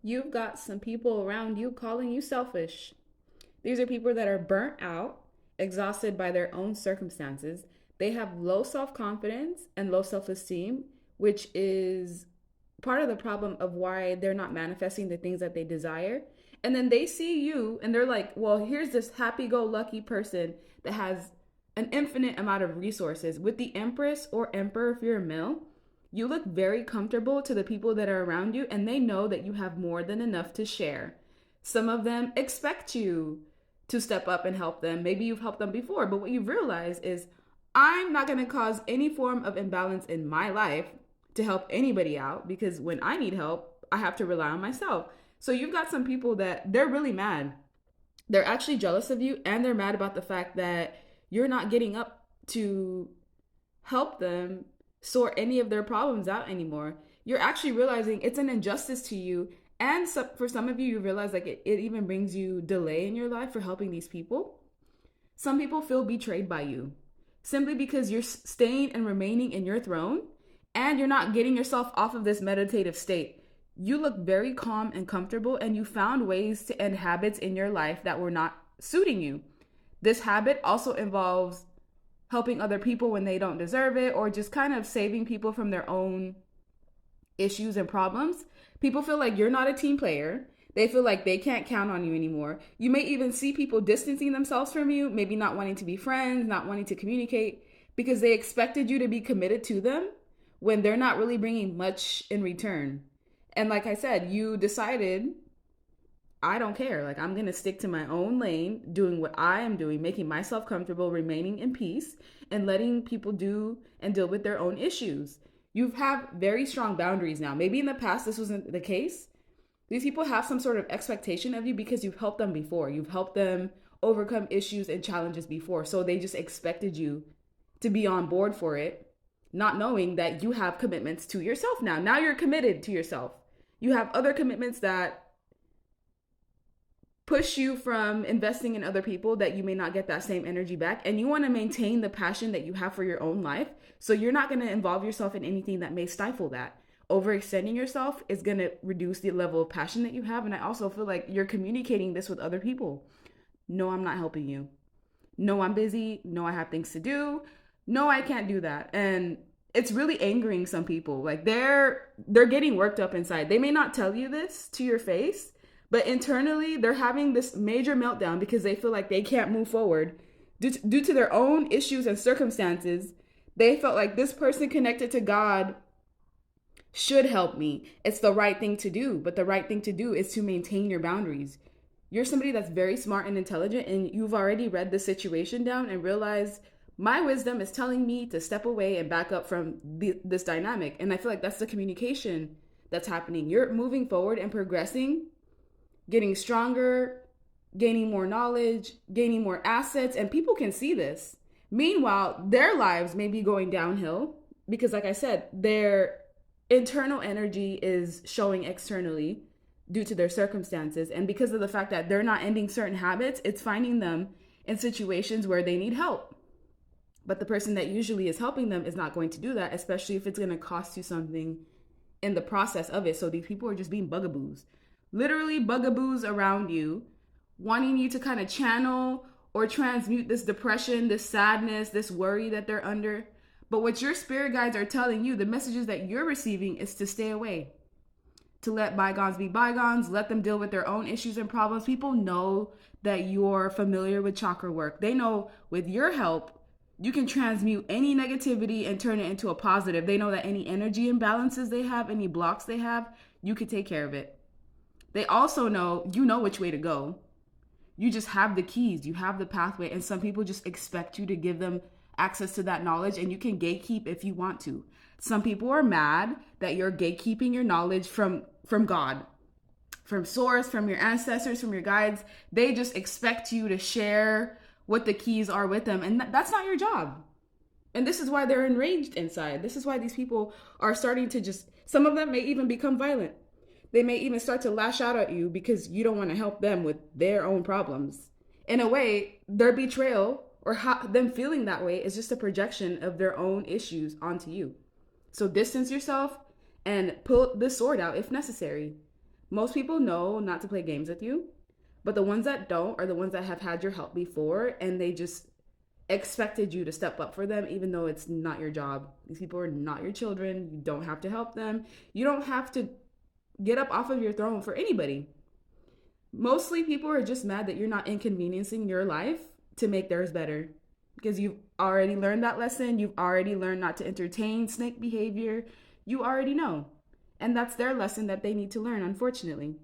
You've got some people around you calling you selfish. These are people that are burnt out, exhausted by their own circumstances. They have low self confidence and low self esteem, which is part of the problem of why they're not manifesting the things that they desire. And then they see you and they're like, well, here's this happy go lucky person that has an infinite amount of resources. With the Empress or Emperor, if you're a male, you look very comfortable to the people that are around you, and they know that you have more than enough to share. Some of them expect you to step up and help them. Maybe you've helped them before, but what you've realized is I'm not going to cause any form of imbalance in my life to help anybody out, because when I need help, I have to rely on myself. So you've got some people that they're really mad. They're actually jealous of you, and they're mad about the fact that you're not getting up to help them sort any of their problems out anymore. You're actually realizing it's an injustice to you. And so, for some of you, you realize like it even brings you delay in your life for helping these people. Some people feel betrayed by you simply because you're staying and remaining in your throne, and you're not getting yourself off of this meditative state. You look very calm and comfortable, and you found ways to end habits in your life that were not suiting you. This habit also involves helping other people when they don't deserve it, or just kind of saving people from their own issues and problems. People feel like you're not a team player. They feel like they can't count on you anymore. You may even see people distancing themselves from you, maybe not wanting to be friends, not wanting to communicate, because they expected you to be committed to them when they're not really bringing much in return. And like I said, you decided, I don't care. Like, I'm going to stick to my own lane, doing what I am doing, making myself comfortable, remaining in peace, and letting people do and deal with their own issues. You have very strong boundaries now. Maybe in the past this wasn't the case. These people have some sort of expectation of you because you've helped them before. You've helped them overcome issues and challenges before. So they just expected you to be on board for it, not knowing that you have commitments to yourself now. Now you're committed to yourself. You have other commitments that push you from investing in other people that you may not get that same energy back. And you want to maintain the passion that you have for your own life. So you're not going to involve yourself in anything that may stifle that. Overextending yourself is going to reduce the level of passion that you have. And I also feel like you're communicating this with other people. No, I'm not helping you. No, I'm busy. No, I have things to do. No, I can't do that. And it's really angering some people. Like they're getting worked up inside. They may not tell you this to your face, but internally they're having this major meltdown because they feel like they can't move forward due to their own issues and circumstances. They felt like this person connected to God should help me. It's the right thing to do, but the right thing to do is to maintain your boundaries. You're somebody that's very smart and intelligent, and you've already read the situation down and realized my wisdom is telling me to step away and back up from this dynamic. And I feel like that's the communication that's happening. You're moving forward and progressing, getting stronger, gaining more knowledge, gaining more assets, and people can see this. Meanwhile, their lives may be going downhill because, like I said, their internal energy is showing externally due to their circumstances. And because of the fact that they're not ending certain habits, it's finding them in situations where they need help. But the person that usually is helping them is not going to do that, especially if it's going to cost you something in the process of it. So these people are just being bugaboos. Literally bugaboos around you, wanting you to kind of channel or transmute this depression, this sadness, this worry that they're under. But what your spirit guides are telling you, the messages that you're receiving, is to stay away, to let bygones be bygones, let them deal with their own issues and problems. People know that you're familiar with chakra work. They know with your help, you can transmute any negativity and turn it into a positive. They know that any energy imbalances they have, any blocks they have, you can take care of it. They also know, you know which way to go. You just have the keys, you have the pathway, and some people just expect you to give them access to that knowledge, and you can gatekeep if you want to. Some people are mad that you're gatekeeping your knowledge from God, from source, from your ancestors, from your guides. They just expect you to share what the keys are with them, and that's not your job. And this is why they're enraged inside. This is why these people are starting to just, some of them may even become violent. They may even start to lash out at you because you don't want to help them with their own problems. In a way, their betrayal or them feeling that way is just a projection of their own issues onto you. So distance yourself and pull the sword out if necessary. Most people know not to play games with you, but the ones that don't are the ones that have had your help before and they just expected you to step up for them, even though it's not your job. These people are not your children. You don't have to help them. You don't have to get up off of your throne for anybody. Mostly people are just mad that you're not inconveniencing your life to make theirs better, because you've already learned that lesson. You've already learned not to entertain snake behavior. You already know. And that's their lesson that they need to learn, unfortunately.